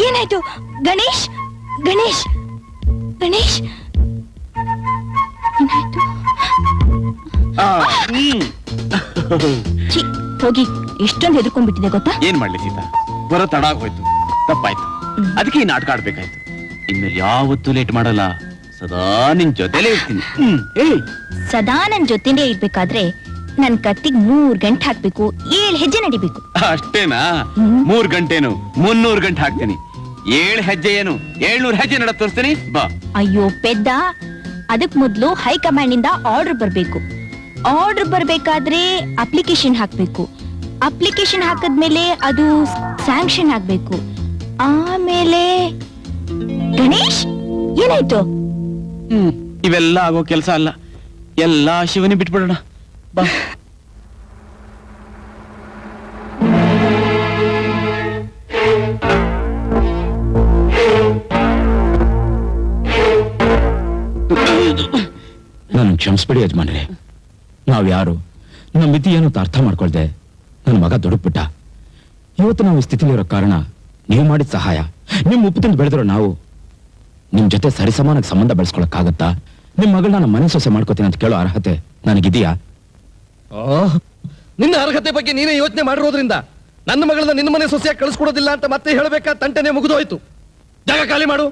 ಏನಾಯ್ತು ಗಣೇಶ್ ಗಣೇಶ್ ಗಣೇಶ್ ಏನಾಯ್ತು? ಹೋಗಿ ಇಷ್ಟೊಂದು ಹೆದರ್ಕೊಂಡ್ಬಿಟ್ಟಿದೆ ಗೊತ್ತಾ? ಏನ್ ಮಾಡ್ಲಿ ಸೀತಾ, ಬರೋ ತಡ ಆಗೋಯ್ತು, ತಪ್ಪಾಯ್ತು. ಅದಕ್ಕೆ ಈ ನಾಟಕ ಆಡ್ಬೇಕಾಯ್ತು. ಇನ್ಮೇಲೆ ಯಾವತ್ತೂ ಲೇಟ್ ಮಾಡಲ್ಲ, ಸದಾ ನಿನ್ ಜೊತೆಲೇ ಇರ್ತೀನಿ. ಸದಾ ನನ್ ಜೊತೆಲೇ ಇರ್ಬೇಕಾದ್ರೆ ನನ್ ಕತ್ತಿಗ್ 3 ಗಂಟೆ ಹಾಕ್ಬೇಕು, 7 ಹೆಜ್ಜೆ ನಡಿಬೇಕು. ಅಷ್ಟೇನಾ? 3 ಗಂಟೆನು 300 ಗಂಟೆ ಹಾಕ್ತೀನಿ. 7 ಹೆಜ್ಜೆ ಏನು 700 ಹೆಜ್ಜೆ ನಡ ತೋರಿಸ್ತೀನಿ ಬಾ. ಅಯ್ಯೋ ಪೆದ್ದ, ಅದಕ್ ಮೊದ್ಲು ಹೈಕಮಾಂಡ್ ಇಂದ ಆರ್ಡರ್ ಬರ್ಬೇಕು. ಆರ್ಡರ್ ಬರ್ಬೇಕಾದ್ರೆ ಅಪ್ಲಿಕೇಶನ್ ಹಾಕ್ಬೇಕು. ಅಪ್ಲಿಕೇಶನ್ ಹಾಕದ್ಮೇಲೆ ಅದು ಸ್ಯಾಂಕ್ಷನ್ ಆಗ್ಬೇಕು. ಆಮೇಲೆ ಗಣೇಶ್ ಏನಾಯ್ತು? ಇವೆಲ್ಲ ಆಗೋ ಕೆಲಸ ಅಲ್ಲ, ಎಲ್ಲ ಶಿವನೇ ಬಿಟ್ಬಿಡೋಣ ಬಾ. ನಾನು ಕ್ಷಮಿಸ್ಬಿಡಿ ಯಜಮಾನ್ರೆ. ನಾವ್ಯಾರು, ನಮ್ಮ ಮಿತಿ ಏನು ಅಂತ ಅರ್ಥ ಮಾಡ್ಕೊಳ್ದೆ ನನ್ನ ಮಗ ದುಡುಕ್ಬಿಟ್ಟ. ಇವತ್ತು ನಾವು ಈ ಸ್ಥಿತಿಲಿರೋ ಕಾರಣ ನೀವು ಮಾಡಿದ ಸಹಾಯ. ನಿಮ್ ಉಪ್ಪು ಬೆಳೆದಿರೋ ನಾವು ನಿಮ್ ಜೊತೆ ಸರಿಸಮಾನಕ್ಕೆ ಸಂಬಂಧ ಬೆಳೆಸ್ಕೊಳಕ್ಕಾಗತ್ತಾ? ನಿಮ್ ಮಗಳನ್ನ ನಮ್ಮ ಮನೆ ಸೊಸೆ ಮಾಡ್ಕೋತೀನಿ ಅಂತ ಕೇಳೋ ಅರ್ಹತೆ ನನಗಿದೆಯಾ? ನಿನ್ನ ಅರ್ಹತೆ ಬಗ್ಗೆ ನೀನೇ ಯೋಚನೆ ಮಾಡಿರೋದ್ರಿಂದ ನನ್ನ ಮಗಳನ್ನ ನಿನ್ನ ಮನೆ ಸೊಸೆಯಾಗಿ ಕಳಿಸ್ಕೊಡೋದಿಲ್ಲ ಅಂತ ಮತ್ತೆ ಹೇಳಬೇಕಾದ ತಂಟೆನೆ ಮುಗಿದೋಯ್ತು. ಜಾಗ ಖಾಲಿ ಮಾಡು.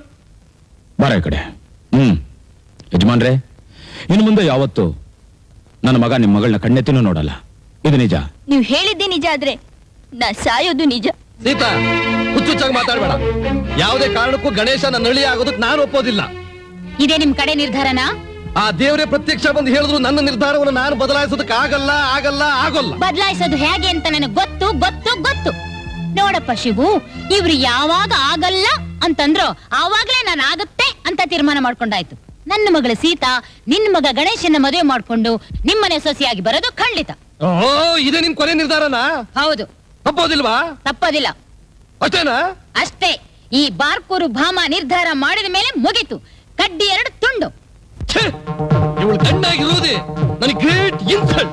ಬಾರ ಈ ಕಡೆ. ಯಜಮಾನ್ರೆ, ಇನ್ನು ಮುಂದೆ ಯಾವತ್ತು ನನ್ನ ಮಗ ನಿಮ್ ಮಗಳನ್ನ ಕಣ್ಣೆತ್ತಿನೂ ನೋಡಲ್ಲ. ಇದು ನಿಜ. ನೀವ್ ಹೇಳಿದ್ದೆ ನಿಜ ಆದ್ರೆ ನಾ ಸಾಯೋದು ನಿಜ. ಸೀತಾ, ಹುಚ್ಚುಚ್ಚಾಗಿ ಮಾತಾಡ್ಬೇಡ. ಯಾವುದೇ ಕಾರಣಕ್ಕೂ ಗಣೇಶ ನನ್ನ ನಳಿ ಆಗೋದಕ್ಕೆ ನಾನು ಒಪ್ಪೋದಿಲ್ಲ. ಇದೇ ನಿಮ್ ಕಡೆ ನಿರ್ಧಾರನಾ? ಆ ದೇವರೇ ಪ್ರತ್ಯಕ್ಷ ಬಂದು ಹೇಳಿದ್ರು ನನ್ನ ನಿರ್ಧಾರವನ್ನು ನಾನು ಬದಲಾಯಿಸೋದಕ್ಕೆ ಆಗಲ್ಲ ಆಗಲ್ಲ ಆಗೋಲ್ಲ. ಬದಲಾಯಿಸೋದು ಹೇಗೆ ಅಂತ ನನಗೆ ಗೊತ್ತು ಗೊತ್ತು ಗೊತ್ತು. ನೋಡಪ್ಪ ಶಿವು, ಇವ್ರು ಯಾವಾಗ ಆಗಲ್ಲ ಅಂತಂದ್ರು ಆವಾಗ್ಲೇ ನಾನು ಆಗುತ್ತೆ ಅಂತ ತೀರ್ಮಾನ ಮಾಡ್ಕೊಂಡಾಯ್ತು. ನನ್ನ ಮಗಳ ಸೀತಾ ನಿನ್ನ ಮಗ ಗಣೇಶನ ಮದುವೆ ಮಾಡ್ಕೊಂಡು ನಿಮ್ಮನೆ ಸೊಸೆಯಾಗಿ ಬರೋದು ಖಂಡಿತ. ಇದೇ ನಿಮ್ ಕೊನೆ ನಿರ್ಧಾರನಾ? ಹೌದು. ತಪ್ಪೋದಿಲ್ವಾ? ತಪ್ಪೋದಿಲ್ಲ. ಅಷ್ಟೇನಾ? ಅಷ್ಟೇ. ಈ ಬಾರ್ಕೂರು ಭಾಮ ನಿರ್ಧಾರ ಮಾಡಿದ ಮೇಲೆ ಮುಗಿತು. ಕಡ್ಡಿ 2 ತುಂಡು. ಇವಳು ಗಂಡಾಗಿರೋದೇ ನನಗೆ ಗ್ರೇಟ್ ಇನ್ಸಲ್ಟ್.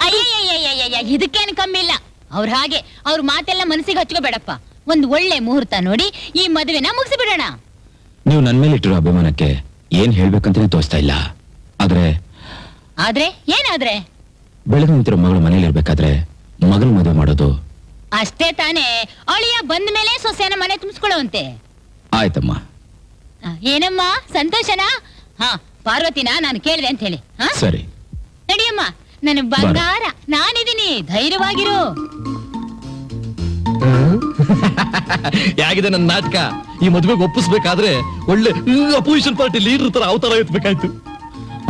ಅಯ್ಯಯ್ಯಯ್ಯಯ್ಯ, ಇದಕ್ಕೇನು ಕಮ್ಮಿ ಇಲ್ಲ. ಅವ್ರ ಹಾಗೆ ಅವ್ರ ಮಾತೆಲ್ಲ ಮನಸ್ಸಿಗೆ ಹಚ್ಕೋಬೇಡಪ್ಪ. ಒಂದು ಒಳ್ಳೆ ಮುಹೂರ್ತ ನೋಡಿ ಈ ಮದುವೆನ ಮುಗಿಸಿ ಬಿಡೋಣ. ನೀವು ನನ್ ಮೇಲೆ ಇಟ್ಟಿರೋ ಅಭಿಮಾನಕ್ಕೆ ಏನ್ ಹೇಳ್ಬೇಕಂತಾನೆ ತೋರಿಸ್ತಾ ಇಲ್ಲ. ಆದ್ರೆ ಏನಾದ್ರೆ ಬೆಳೆದು ನಿಂತಿರೋ ಮಗಳು ಮನೇಲಿ ಇರ್ಬೇಕಾದ್ರೆ ಮಗನ ಮದುವೆ ಮಾಡೋದು ಅಷ್ಟೇ ತಾನೇ. ಅಳಿಯ ಬಂದ ಮೇಲೆ ಸೊಸೆನ ಮನೆ ತುಂಬಿಸ್ಕೊಳ್ಳುವಂತೆ. ಆಯ್ತಮ್ಮ. ಏನಮ್ಮ ಸಂತೋಷನಾ? ಹಾ, ಪಾರ್ವತಿನ ನಾನು ಕೇಳಿದೆ ಅಂತ ಹೇಳಿ. ಸರಿ ನಡಿಯಮ್ಮ, ನನ್ನ ಬಂಗಾರ, ನಾನಿದ್ದೀನಿ, ಧೈರ್ಯವಾಗಿರು. ಯಾಗಿದೆ ನನ್ನ ನಾಟಕ? ಈ ಮದುವೆಗೆ ಒಪ್ಪಿಸ್ಬೇಕಾದ್ರೆ ಒಳ್ಳೆ ಅಪೋಸಿಷನ್ ಪಾರ್ಟಿ ಲೀಡರ್ ತರ ಅವತಾರ ಎತ್ಬೇಕಾಯ್ತು.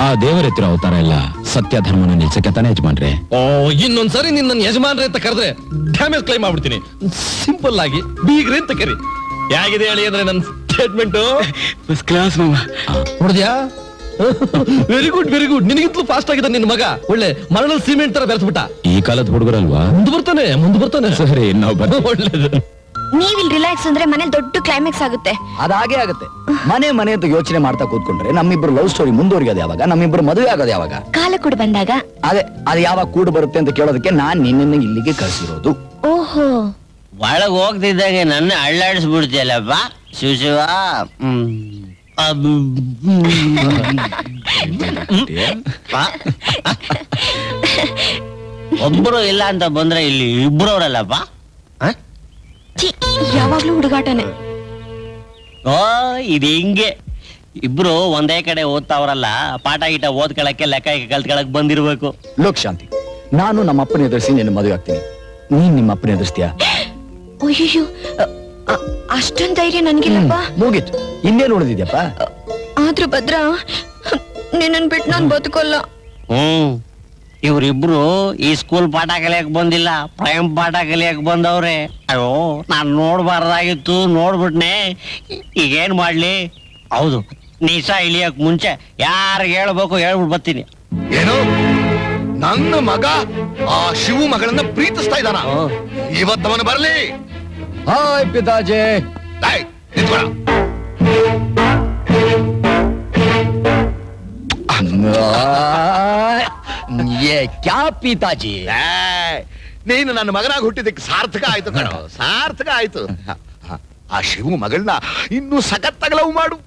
ಆ ದೇವರೆತ್ತಿರೋ ಅವತಾರ ಎಲ್ಲ ಸತ್ಯ ಧರ್ಮನ ನಿಲ್ಸಕ್ಕೆ ತಾನೇ ಯಜಮಾನ್ರೆ. ಇನ್ನೊಂದ್ಸರಿ ನಿನ್ನ ಯಜಮಾನ್ರೆ ಅಂತ ಕರೆದ್ರೆ ಡ್ಯಾಮೇಜ್ ಕ್ಲೈಮ್ ಮಾಡ್ಬಿಡ್ತೀನಿ. ಸಿಂಪಲ್ ಆಗಿ ಬೀಗ್ರೆ ಅಂತ ಕರಿ. ಯಾಗಿದೆ ಹೇಳಿ ಅಂದ್ರೆ ನನ್ನ ಸ್ಟೇಟ್ಮೆಂಟ್ ಫಸ್ಟ್ ಕ್ಲಾಸ್ ಮಾಮ. ನೋಡಿದ್ಯಾ? Very good very good. ನಿನಗಿಂತಲೂ ಫಾಸ್ಟ್ ಆಗಿದೆ ನಿನ್ನ ಮಗ. ಒಳ್ಳೆ ಮರಳಲ್ಲಿ ಸಿಮೆಂಟ್ ತರ ಬೆರೆಸ್ಬಿಟ್ಟ. ಈ ಕಾಲದ ಹುಡುಗರಲ್ವಾ? ಮುಂದೆ ಬರ್ತಾನೆ. ಸರಿ, ನಾವು ಒಳ್ಳೇದು. ನೀವಿಲ್ ರಿಲ್ಯಾಕ್ಸ್ ಅಂದ್ರೆ ಮನೇಲಿ ದೊಡ್ಡ ಕ್ಲೈಮ್ಯಾಕ್ಸ್ ಆಗುತ್ತೆ. ಅದಾಗೆ ಆಗುತ್ತೆ. ಮನೆ ಅಂತ ಯೋಚನೆ ಮಾಡ್ತಾ ಕೂತ್ಕೊಂಡ್ರೆ ನಮ್ಮಿಬ್ರು ಲವ್ ಸ್ಟೋರಿ ಮುಂದುವರಿಯೋದು ಯಾವಾಗ? ನಮ್ಮಿಬ್ರು ಮದುವೆ ಆಗೋದು ಯಾವಾಗ? ಕಾಲ ಕೂಡ ಬಂದಾಗ. ಅದು ಯಾವಾಗ ಕೂಡು ಬರುತ್ತೆ ಅಂತ ಕೇಳೋದಕ್ಕೆ ನಾನ್ ನಿನ್ನ ಇಲ್ಲಿಗೆ ಕಳಿಸಿರೋದು. ಓಹೋ, ಒಳಗ್ ಹೋಗ್ತಿದ್ದಾಗೆ ನನ್ನ ಅಳ್ಳಾಡಿಸ್ಬಿಡ್ತಿಯಲ್ಲಪ್ಪ ಶಿವ. ಒಬ್ರು ಇಲ್ಲ ಅಂತ ಬಂದ್ರೆ ಇಲ್ಲಿ ಇಬ್ರವ್ರಲ್ಲಪ್ಪ. ಯಾವಾಗ್ಲೂ ಹುಡುಗಾಟನೆ. ಓ, ಇದು ಹಿಂಗೆ ಇಬ್ರು ಒಂದೇ ಕಡೆ ಓದ್ತಾವ್ರಲ್ಲ, ಪಾಠ ಗೀಟ ಓದ್ಕೊಳಕ್ಕೆ ಲೆಕ್ಕ ಕಲ್ತ್ಕೊಳಕ್ ಬಂದಿರ್ಬೇಕು. ಲೋಕ್ ಶಾಂತಿ, ನಾನು ನಮ್ಮ ಅಪ್ಪನ ಎದುರಿಸಿ ನಿನ್ನ ಮದುವೆ ಆಗ್ತೀನಿ. ನೀನ್ ನಿಮ್ಮ ಅಪ್ಪನ ಎದುರಿಸ್ತೀಯಾ? ಅಯ್ಯೋ, ಅಷ್ಟೊಂದ್ ಧೈರ್ಯ ನನ್ಗಿಲ್ಲಪ್ಪ. ಮುಗೀತು, ಇನ್ನೇನು ಉಳಿದಿದ್ಯಪ್ಪ? ಆದ್ರೂ ಭದ್ರ, ನಿನ್ನನ್ ಬಿಟ್ಟು ನಾನ್ ಬದುಕೋಲ್ಲ. ಇವ್ರಿಬ್ರು ಈ ಸ್ಕೂಲ್ ಪಾಠ ಕಲಿಯಕ್ ಬಂದಿಲ್ಲ, ಪ್ರೈಮ್ ಪಾಠ ಕಲಿಯಕ್ ಬಂದವ್ರೆ. ಅಯ್ಯೋ, ನಾನ್ ನೋಡ್ಬಾರ್ದಾಗಿತ್ತು, ನೋಡ್ಬಿಟ್ನೆ. ಈಗೇನ್ ಮಾಡ್ಲಿ? ಹೌದು, ನೀಸ ಇಳಿಯಕ್ ಮುಂಚೆ ಯಾರಿಗೆ ಹೇಳ್ಬೇಕು ಹೇಳ್ಬಿಟ್ಟು ಬರ್ತೀನಿ. ಏನು? ನನ್ನ ಮಗ ಆ ಶಿವು ಮಗಳನ್ನ ಪ್ರೀತಿಸ್ತಾ ಇದ್ದಾನ? ಇವತ್ತವನು ಬರ್ಲಿ. ಹಾಯ್ ಪಿತಾಜಿ. ನಿಂತ್ಕೊಳ. ಕ್ಯಾ ಪಿತಾಜಿ? ನೀನು ನನ್ನ ಮಗನಾಗಿ ಹುಟ್ಟಿದ್ದಕ್ಕೆ ಸಾರ್ಥಕ ಆಯ್ತು ಕಣೋ, ಸಾರ್ಥಕ ಆಯ್ತು. ಆ ಶಿವು ಮಗಳನ್ನ ಇನ್ನೂ ಸಖತ್ತಾಗಿ ಲವ್ ಮಾಡು,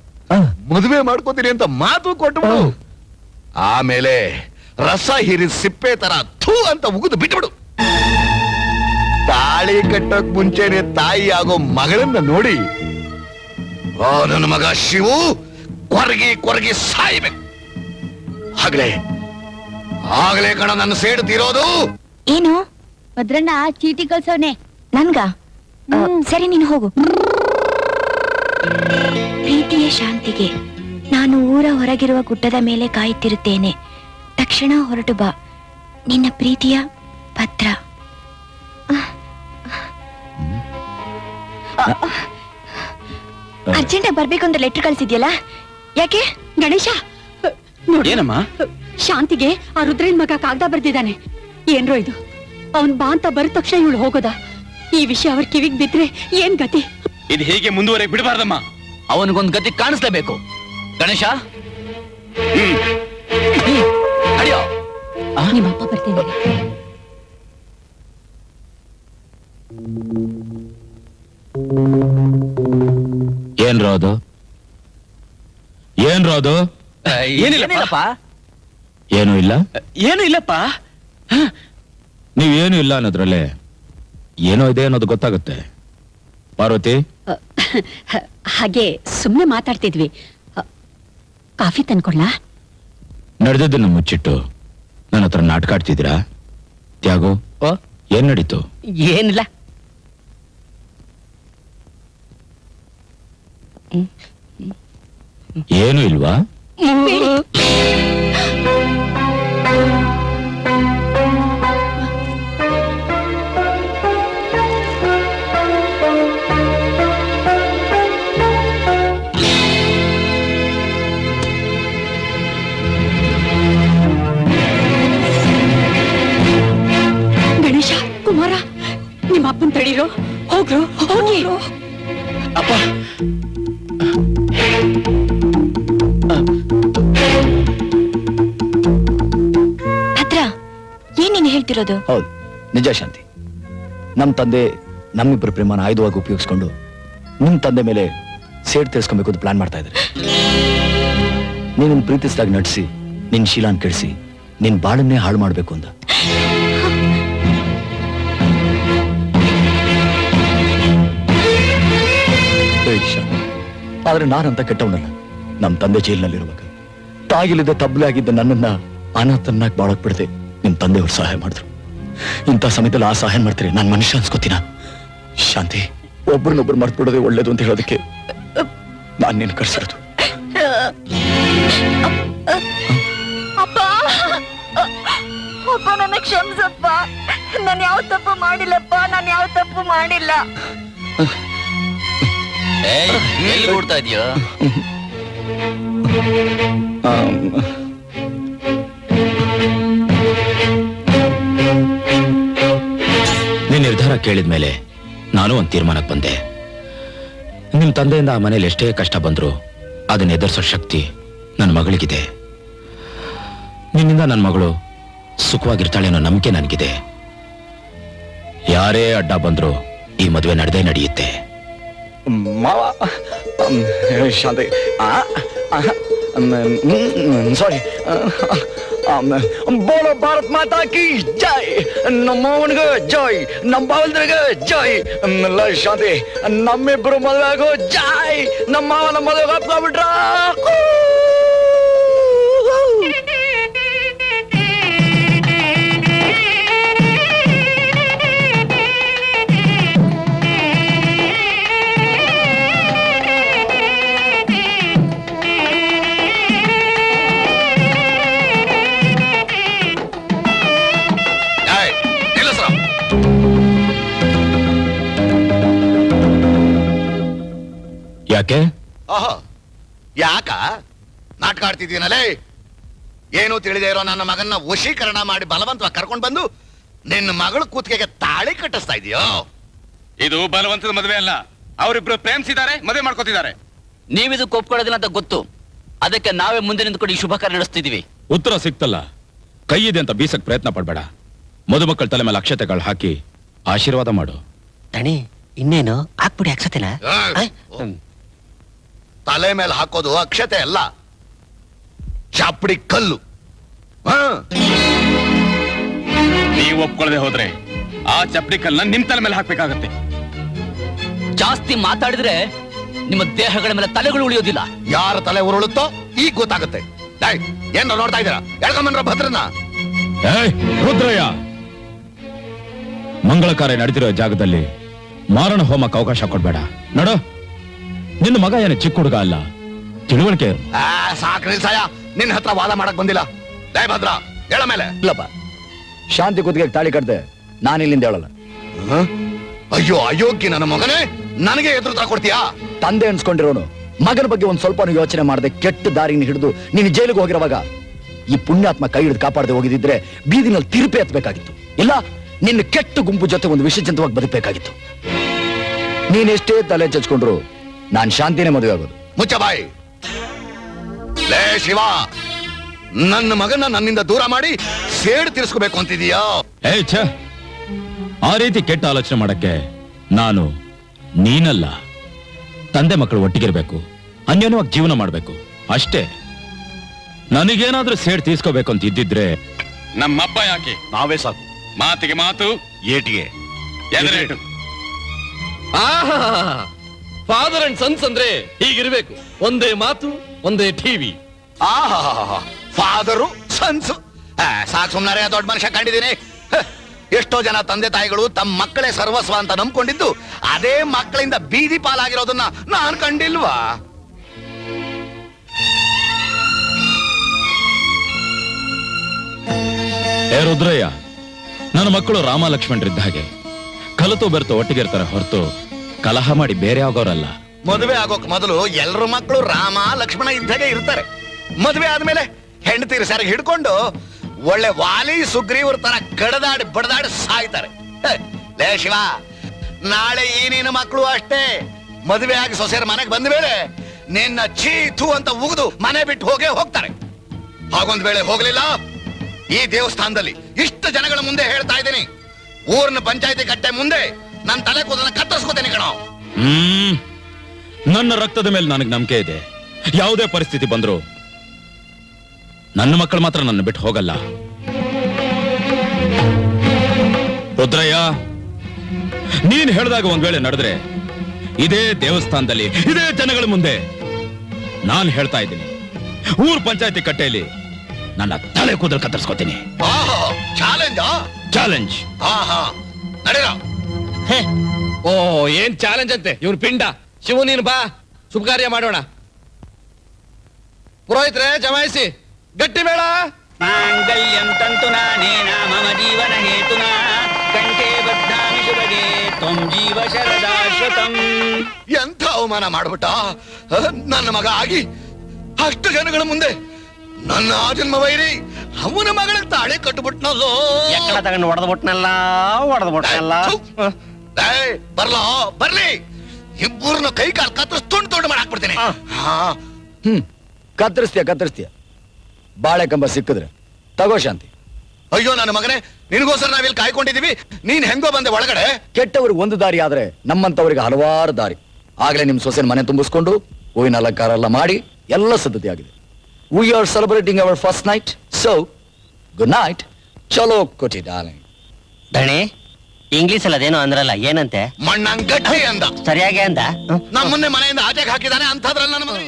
ಮದುವೆ ಮಾಡ್ಕೋತೀನಿ ಅಂತ ಮಾತು ಕೊಟ್ಬಿಡು. ಆಮೇಲೆ ರಸ ಹೀರಿದ ಸಿಪ್ಪೆ ತರ ಥೂ ಅಂತ ಉಗಿದು ಬಿಟ್ಬಿಡು. ತಾಳಿ ಕಟ್ಟೋಕ್ ಮುಂಚೆನೆ ತಾಯಿ ಆಗೋ ಮಗಳನ್ನ ನೋಡಿ ಆ ನನ್ನ ಮಗ ಶಿವು ಕೊರಗಿ ಕೊರಗಿ ಸಾಯ್ಬೇಕು. ಆಗ್ಲೇ ಕಣ ನನ್ನ ಸೇಡು ತೀರೋದು. ಏನು ಭದ್ರಣ್ಣ ಚೀಟಿ ಕಳ್ಸವ್ನೆ. ನನ್ಗ ಸರಿ ನೀನು ಹೋಗು. ಪ್ರೀತಿಯ ಶಾಂತಿಗೆ ನಾನು ಊರ ಹೊರಗಿರುವ ಗುಡ್ಡದ ಮೇಲೆ ಕಾಯುತ್ತಿರುತ್ತೇನೆ. ತಕ್ಷಣ ಹೊರಟು ಬಾ. ನಿನ್ನ ಪ್ರೀತಿಯ ಭದ್ರ. ಅರ್ಜೆಂಟಾಗಿ ಬರ್ಬೇಕು ಅಂತ ಲೆಟರ್ ಕಳ್ಸಿದ್ಯಲ್ಲ, ಯಾಕೆ? ಗಣೇಶ ಏನಮ್ಮ? ಶಾಂತಿಗೆ ಆ ರುದ್ರನ್ ಮಗ ಕಾಗದ ಬರ್ದಿದ್ದಾನೆ. ಏನ್ರೋ ಇದು? ಅವನ್ ಬಾ ಅಂತ ಬರದ ತಕ್ಷಣ ಇವಳು ಹೋಗೋದ? ಈ ವಿಷಯ ಅವ್ರ ಕಿವಿಗ್ ಬಿದ್ರೆ ಏನ್ ಗತಿ? ಇದು ಹೀಗೆ ಮುಂದುವರೆ ಬಿಡಬಾರ್ದಮ್ಮ. ಅವನಿಗೊಂದು ಗತಿ ಕಾಣಿಸ್ಲೇಬೇಕು. ಗಣೇಶ, ನಿಮ್ಮಪ್ಪ ಬರ್ತಿದ್ದಾರೆ. ಏನ್ರೋ ಅದು? ಏನಿಲ್ಲಪ್ಪ. ಏನೂ ಇಲ್ಲ. ಏನು ಇಲ್ಲಪ್ಪ. ನೀವೇನು ಇಲ್ಲ ಅನ್ನೋದ್ರಲ್ಲೇ ಏನೋ ಇದೆ ಅನ್ನೋದು ಗೊತ್ತಾಗುತ್ತೆ. ಪಾರ್ವತಿ, ಹಾಗೆ ಸುಮ್ನೆ ಮಾತಾಡ್ತಿದ್ವಿ. ಕಾಫಿ ತಂದ್ಕೊಳ್ಳಾ? ನಡೆದದ್ದನ್ನು ಮುಚ್ಚಿಟ್ಟು ನನ್ನ ಹತ್ರ ನಾಟಕ ಆಡ್ತಿದ್ದೀರಾ? ತ್ಯಾಗು, ಏನ್ ನಡೀತು? ಏನಿಲ್ಲ. ಏನು ಇಲ್ವಾ? ಗಣೇಶ, ಕುಮಾರ, ನಿಮ್ಮ ಅಪ್ಪನ್ ತಡೀರೋ. ಹೋಗ್ರು, ಹೋಗಿ. ಅಪ್ಪ, ಭದ್ರ, ಏನ್ ನೀನು ಹೇಳ್ತಿರೋದು? ಹೌದು, ನಿಜ ಶಾಂತಿ. ನಮ್ ತಂದೆ ನಮ್ಮಿಬ್ಬರ ಪ್ರೇಮನ ಆಯುಧವಾಗಿ ಉಪಯೋಗಿಸ್ಕೊಂಡು ನಿಮ್ ತಂದೆ ಮೇಲೆ ಸೇಡ್ ತೀರ್ಸ್ಕೊಬೇಕು ಅಂತ ಪ್ಲಾನ್ ಮಾಡ್ತಾ ಇದ್ದಾರೆ. ನೀನು ಪ್ರೀತಿಸಿದಾಗ ನಟಿಸಿ ನಿನ್ ಶೀಲಾನ್ ಕೆಡಿಸಿ ನಿನ್ ಬಾಳನ್ನೇ ಹಾಳು ಮಾಡ್ಬೇಕು ಅಂತ. ಆದ್ರೆ ನಾನಂತ ಕೆಟ್ಟವನಲ್ಲ. ನಮ್ ತಂದೆ ಜೈಲಿನಲ್ಲಿರುವಾಗ ತಾಗಿಲಿದ್ದ ತಬ್ಲೆ ಆಗಿದ್ದ ನನ್ನನ್ನ ಅನಾಥನ್ನಾಗಿ ಬಾಳಕ್ ಬಿಡದೆ ನಿಮ್ ತಂದೆಯವ್ರು ಸಹಾಯ ಮಾಡಿದ್ರು. ಇಂಥ ಸಮಯದಲ್ಲಿ ಆ ಸಹಾಯ ಮಾಡ್ತಾರೆ ನಾನ್ ಮನುಷ್ಯ ಅನ್ಸ್ಕೋತೀನ? ಶಾಂತಿ, ಒಬ್ರನ್ನೊಬ್ರು ಮರ್ತು ಬಿಡೋದೇ ಒಳ್ಳೇದು ಅಂತ ಹೇಳೋದಕ್ಕೆ ನಾನ್ ನಿನ್ ಕರ್ಸಿರೋದು. ಅಪ್ಪ, ಅಪ್ಪ ನನ್ನ ಕ್ಷಮಿಸಪ್ಪ. ನಾನು ಯಾವ ತಪ್ಪು ಮಾಡಿಲ್ಲಪ್ಪ, ನಾನು ಯಾವ ತಪ್ಪು ಮಾಡಿಲ್ಲ. ಎಲ್ಲಿ ಓಡ್ತಾ ಇದೀಯಾ? ನಿನ್ ನಿರ್ಧಾರ ಕೇಳಿದ್ಮೇಲೆ ನಾನು ಒಂದ್ ತೀರ್ಮಾನಕ್ಕೆ ಬಂದೆ. ನಿಮ್ ತಂದೆಯಿಂದ ಆ ಮನೇಲಿ ಎಷ್ಟೇ ಕಷ್ಟ ಬಂದ್ರು ಅದನ್ನ ಎದುರಿಸೋ ಶಕ್ತಿ ನನ್ನ ಮಗಳಿಗಿದೆ. ನಿನ್ನಿಂದ ನನ್ನ ಮಗಳು ಸುಖವಾಗಿರ್ತಾಳೆ ಅನ್ನೋ ನಂಬಿಕೆ ನನಗಿದೆ. ಯಾರೇ ಅಡ್ಡ ಬಂದ್ರು ಈ ಮದುವೆ ನಡೆದೇ ನಡೆಯುತ್ತೆ. ಮಾವ, ಶಾಂತಿ, ಸಾರಿ. ಬೋಲೋ ಭಾರತ್ ಮಾತಾ ಕಿ ಜೈ. ನಮ್ಮವನಿಗೆ ಜೈ, ನಮ್ಮ ಬಾವಲ್ದ್ರಿಗೆ ಜೈ. ಶಾಂತಿ, ನಮ್ಮಿಬ್ರು ಮದುವೆ ಆಗೋ ಜೈ. ನಮ್ಮ ಮಾವ ನಮ್ಮ ಮದುವೆ ಹಾಕ್ಬಿಟ್ರ. ಯಾಕೆ? ಯಾಕ ನಾಟಕ ಆಡ್ತಿದ್ದೀನಲ್ಲೇ? ಏನು ತಿಳಿದೇ ಇರೋ ನನ್ನ ಮಗನ್ನ ವಶೀಕರಣ ಮಾಡಿ ಬಲವಂತವಾಗಿ ಕರ್ಕೊಂಡು ಬಂದು ನಿನ್ನ ಮಗಳು ಕೂತ್ಕೆಗೆ ತಾಳಿ ಕಟ್ಟಿಸ್ತಾ ಇದೆಯೋ? ಇದು ಬಲವಂತದ ಮದುವೆ ಅಲ್ಲ. ಅವರಿಬ್ರು ಪ್ರೇಮಿಸಿದ್ದಾರೆ, ಮದುವೆ ಮಾಡ್ಕೋತಿದ್ದಾರೆ. ನೀವಿದಕ್ಕೆ ಒಪ್ಕೊಳ್ಳೋದಿಲ್ಲ ಅಂತ ಗೊತ್ತು. ಅದಕ್ಕೆ ನಾವೇ ಮುಂದೆ ನಿಂತ್ಕೊಂಡು ಈ ಶುಭ ಕಾರ್ಯ ನಡೆಸ್ತಿದೀವಿ. ಉತ್ತರ ಸಿಕ್ತಲ್ಲ, ಕೈ ಇದೆ ಅಂತ ಬೀಸಕ್ ಪ್ರಯತ್ನ ಪಡ್ಬೇಡ. ಮದುಮಕ್ಕಳ ತಲೆ ಮೇಲೆ ಅಕ್ಷತೆಗಳು ಹಾಕಿ ಆಶೀರ್ವಾದ ಮಾಡು. ದಣಿ, ಇನ್ನೇನು ಹಾಕ್ಬಿಡಿ ಅಕ್ಷತೆನ ತಲೆ ಮೇಲೆ ಹಾಕೋದು ಅಕ್ಷತೆ ಅಲ್ಲ, ಚಾಪಡಿ ಕಲ್ಲು. ಹಾ, ನೀವು ಒಪ್ಕೊಳ್ಳದೆ ಹೋದ್ರೆ ಆ ಚಪ್ಪಡಿ ಕಲ್ಲನ್ನ ನಿಮ್ ತಲೆ ಮೇಲೆ ಹಾಕ್ಬೇಕಾಗತ್ತೆ. ಜಾಸ್ತಿ ಮಾತಾಡಿದ್ರೆ ನಿಮ್ಮ ದೇಹಗಳ ಮೇಲೆ ತಲೆಗಳು ಉಳಿಯೋದಿಲ್ಲ. ಯಾರ ತಲೆ ಉರುಳುತ್ತೋ ಈಗ ಗೊತ್ತಾಗುತ್ತೆ. ಏನ್ ನೋಡ್ತಾ ಇದ್ದೀರಾ? ಎಳ್ಕೊಂಬನ್ರ ಭದ್ರನ. ಏಯ್ ರುದ್ರಯ್ಯ, ಮಂಗಳ ಕಾರ್ಯ ನಡೆದಿರೋ ಜಾಗದಲ್ಲಿ ಮಾರಣ ಹೋಮಕ್ಕೆ ಅವಕಾಶ ಕೊಡ್ಬೇಡ. ನೋಡು, ನಿನ್ನ ಮಗ ಏನು ಚಿಕ್ಕ ಹುಡುಗ ಅಲ್ಲ, ತಿಳುವಳಿಕೆ ಇರು. ಸಾಕ್ರಿ ಸಾಯ, ನಿನ್ನ ಹತ್ರ ವಾದ ಮಾಡಕ್ ಬಂದಿಲ್ಲ. ದಯ ಭದ್ರ, ಹೇಳ ಮೇಲೆ. ಇಲ್ಲಪ್ಪ, ಶಾಂತಿ ಕುತ್ತಿಗೆ ತಾಳಿ ಕಟ್ದೆ ನಾನು ಇಲ್ಲಿಂದ ಹೇಳಲ್ಲ. ಅಯ್ಯೋ ಅಯೋಗ್ಯ ನನ್ನ ಮಗನೇ, ನನಗೆ ಎದುರು ಕೊಡ್ತೀಯಾ? ತಂದೆ ಅನ್ಸ್ಕೊಂಡಿರೋನು ಮಗನ ಬಗ್ಗೆ ಒಂದ್ ಸ್ವಲ್ಪ ಯೋಚನೆ ಮಾಡದೆ ಕೆಟ್ಟ ದಾರಿನ ಹಿಡಿದು ನೀನು ಜೈಲಿಗೆ ಹೋಗಿರುವಾಗ ಈ ಪುಣ್ಯಾತ್ಮ ಕೈ ಹಿಡಿದು ಕಾಪಾಡದೆ ಹೋಗಿದ್ರೆ ಬೀದಿನಲ್ಲಿ ತಿರುಪೆ ಎತ್ತಬೇಕಾಗಿತ್ತು. ಇಲ್ಲ, ನಿನ್ನ ಕೆಟ್ಟ ಗುಂಪು ಜೊತೆ ಒಂದು ವಿಷಜಂತವಾಗಿ ಬದುಕಬೇಕಾಗಿತ್ತು. ನೀನೆಷ್ಟೇ ತಲೆ ಚಚ್ಕೊಂಡ್ರು ನಾನ್ ಶಾಂತಿನೇ ಮದುವೆ ಆಗೋದು. ಮುಚ್ಚ ಬಾಯಿ. ಲೇ ಶಿವ, ನನ್ನ ಮಗನ ನನ್ನಿಂದ ದೂರ ಮಾಡಿ ಸೇಡು ತೀರಿಸ್ಕೋಬೇಕು ಅಂತಿದೀಯಾ? ಏಯ್ ಛ, ಆ ರೀತಿ ಕೆಟ್ಟ ಆಲೋಚನೆ ಮಾಡಕ್ಕೆ ನಾನು ನೀನಲ್ಲ. ತಂದೆ ಮಕ್ಕಳು ಒಟ್ಟಿಗಿರ್ಬೇಕು, ಅನ್ಯೋನ್ಯವಾಗಿ ಜೀವನ ಮಾಡ್ಬೇಕು ಅಷ್ಟೇ. ನನಗೇನಾದ್ರೂ ಸೇಡ್ ತೀರ್ಸ್ಕೋಬೇಕು ಅಂತ ಇದ್ದಿದ್ರೆ ನಮ್ಮಪ್ಪ ಯಾಕೆ? ನಾವೇ ಸಾಕು. ಮಾತಿಗೆ ಮಾತು, ಏಟಿಗೆ ಎದುರೇಟು. ಫಾದರ್ ಅಂಡ್ ಸನ್ಸ್ ಅಂದ್ರೆ ಹೀಗಿರ್ಬೇಕು. ಒಂದೇ ಮಾತು, ಒಂದೇ ಟಿವಿ. ಆಹಾ, ಫಾದರು ಸನ್ಸು. ಸಾಕು ಸುಮ್ನಾರೆ, ದೊಡ್ಡ ಮನುಷ್ಯ ಕಂಡಿದ್ದೀನಿ. ಎಷ್ಟೋ ಜನ ತಂದೆ ತಾಯಿಗಳು ತಮ್ಮ ಮಕ್ಕಳೇ ಸರ್ವಸ್ವ ಅಂತ ನಂಬ್ಕೊಂಡಿದ್ದು ಅದೇ ಮಕ್ಕಳಿಂದ ಬೀದಿ ಪಾಲಾಗಿರೋದನ್ನ ನಾನು ಕಂಡಿಲ್ವಾ? ಏ ರುದ್ರಯ್ಯ, ನನ್ನ ಮಕ್ಕಳು ರಾಮ ಲಕ್ಷ್ಮಣರಿದ್ದ ಹಾಗೆ ಕಲಿತು ಬೆರೆತು ಒಟ್ಟಿಗಿರ್ತಾರೆ ಹೊರತು ಕಲಹ ಮಾಡಿ ಬೇರೆ ಆಗೋರಲ್ಲ. ಮದುವೆ ಆಗೋಕ್ ಮೊದಲು ಎಲ್ರ ಮಕ್ಕಳು ರಾಮ ಲಕ್ಷ್ಮಣ ಇದ್ದಾಗೆ ಇರ್ತಾರೆ. ಮದುವೆ ಆದ್ಮೇಲೆ ಹೆಂಡತಿರು ಸರಿಗೆ ಹಿಡ್ಕೊಂಡು ಒಳ್ಳೆ ವಾಲಿ ಸುಗ್ರೀವ್ರ ತರ ಕಡದಾಡಿ ಬಡದಾಡಿ ಸಾಯ್ತಾರೆ. ಲೇ ಶಿವ, ನಾಳೆ ಈ ನಿನ್ನ ಮಕ್ಕಳು ಅಷ್ಟೇ ಮದುವೆ ಆಗಿ ಸೊಸೆಯರ ಮನೆಗೆ ಬಂದ ಮೇಲೆ ನಿನ್ನ ಚೀತು ಅಂತ ಉಗಿದು ಮನೆ ಬಿಟ್ಟು ಹೋಗೇ ಹೋಗ್ತಾರೆ. ಹಾಗೊಂದ್ ವೇಳೆ ಹೋಗ್ಲಿಲ್ಲ, ಈ ದೇವಸ್ಥಾನದಲ್ಲಿ ಇಷ್ಟು ಜನಗಳ ಮುಂದೆ ಹೇಳ್ತಾ ಇದ್ದೀನಿ, ಊರಿನ ಪಂಚಾಯತಿ ಕಟ್ಟೆ ಮುಂದೆ ನನ್ನ ತಲೆ ಕೂದಲನ್ನ ಕತ್ತರಿಸ್ಕೋತೇನೆ ಕಣೋ. ನನ್ನ ರಕ್ತದ ಮೇಲೆ ನನಗೆ ನಂಬಿಕೆ ಇದೆ. ಯಾವುದೇ ಪರಿಸ್ಥಿತಿ ಬಂದ್ರು ನನ್ನ ಮಕ್ಕಳು ಮಾತ್ರ ನನ್ನ ಬಿಟ್ಟು ಹೋಗಲ್ಲ. ರುದ್ರಯ್ಯ, ನೀನ್ ಹೇಳಿದಾಗ ಒಂದ್ ವೇಳೆ ನಡೆದ್ರೆ ಇದೇ ದೇವಸ್ಥಾನದಲ್ಲಿ ಇದೇ ಜನಗಳ ಮುಂದೆ ನಾನು ಹೇಳ್ತಾ ಇದ್ದೀನಿ, ಊರ್ ಪಂಚಾಯತಿ ಕಟ್ಟೆಯಲ್ಲಿ ನನ್ನ ತಲೆ ಕೂದಲು ಕತ್ತರಿಸ್ಕೋತೀನಿ. ಚಾಲೆಂಜ್. ನಡೆಯ. ಓ, ಏನ್ ಚಾಲೆಂಜ್ ಅಂತೆ ಇವ್ನ ಪಿಂಡ. ಶಿವ, ನೀನು ಬಾ, ಶುಭ ಕಾರ್ಯ ಮಾಡೋಣ. ಪುರೋಹಿತ್ರೆ, ಜಮಾಯಿಸಿ ಗಟ್ಟಿ ಬೇಡ. ಮಾಂಗಲ್ಯಂ ತಂತು ನಾನೇನ ಮಮ ಜೀವನ ಹೇತುನಾ ಕಂಠೆ ಬದ್ಧಾಮಿ ಶುಭಗೆ ತ್ವಂ ಜೀವ ಶರದಾಶ್ವತಂ. ಎಂಥ ಅವಮಾನ ಮಾಡ್ಬಿಟ್ಟ ನನ್ನ ಮಗ ಆಗಿ ಅಷ್ಟು ಜನಗಳ ಮುಂದೆ. ನನ್ನ ಆಜನ್ಮ ವೈರಿ ಅವನ ಮಗಳಿಗೆ ತಾಳೆ ಕಟ್ಟುಬಿಟ್ನಲ್ಲೋ. ಎಕ್ಕಡ ತಗೊಂಡು ಹೊಡೆದ್ಬಿಟ್ನಲ್ಲ. ಬರ್ಲೋ ಬರ್ಲಿ, ಇಬ್ಬರನ್ನ ಕೈ ಕಾಲು ಕತ್ತರಿಸಿ ತುಂಡು ತುಂಡು ಮಾಡಿ ಹಾಕ್ಬಿಡ್ತೀನಿ. ಕತ್ತರಿಸ್ತೀಯ ಬಾಳೆ ಕಂಬ ಸಿಕ್ಕಿದ್ರೆ ತಗೋ ಶಾಂತಿ. ಅಯ್ಯೋ ನನ್ನ ಮಗನೇ, ನಿನಗೋಸ್ಕರ ನಾವಿಲ್ಲಿ ಕಾಯ್ಕೊಂಡಿದೀವಿ, ನೀನ್ ಹೆಂಗೋ ಬಂದೆ ಒಳಗಡೆ. ಕೆಟ್ಟವ್ರಿಗೆ ಒಂದು ದಾರಿ ಆದ್ರೆ ನಮ್ಮಂತವ್ರಿಗೆ ಹಲವಾರು ದಾರಿ. ಆಗ್ಲೇ ನಿಮ್ ಸೊಸೆನ ಮನೆ ತುಂಬಿಸ್ಕೊಂಡು ಹೂವಿನ ಅಲಂಕಾರ ಎಲ್ಲ ಮಾಡಿ ಎಲ್ಲ ಸಿದ್ಧತೆ ಆಗಿದೆ. We are celebrating our first night, so good night. ಚಲೋ ಕೊಟಿ ಡಾರ್ಲಿಂಗ್. ದಣಿ, ಇಂಗ್ಲಿಷ್ ಅಲ್ಲಿ ಅದೇನೋ ಅಂದ್ರಲ್ಲ, ಏನಂತೆ? ಮಣ್ಣಂಗಟ್ಟಿ ಅಂದ. ಸರಿಯಾಗಿ ಅಂದ. ನಮ್ಮನ್ನೇ ಮನೆಯಿಂದ ಆಚೆಗೆ ಹಾಕಿದಾನೆ. ಅಂಥದ್ರಲ್ಲಿ ನನ್ನ ಮಗ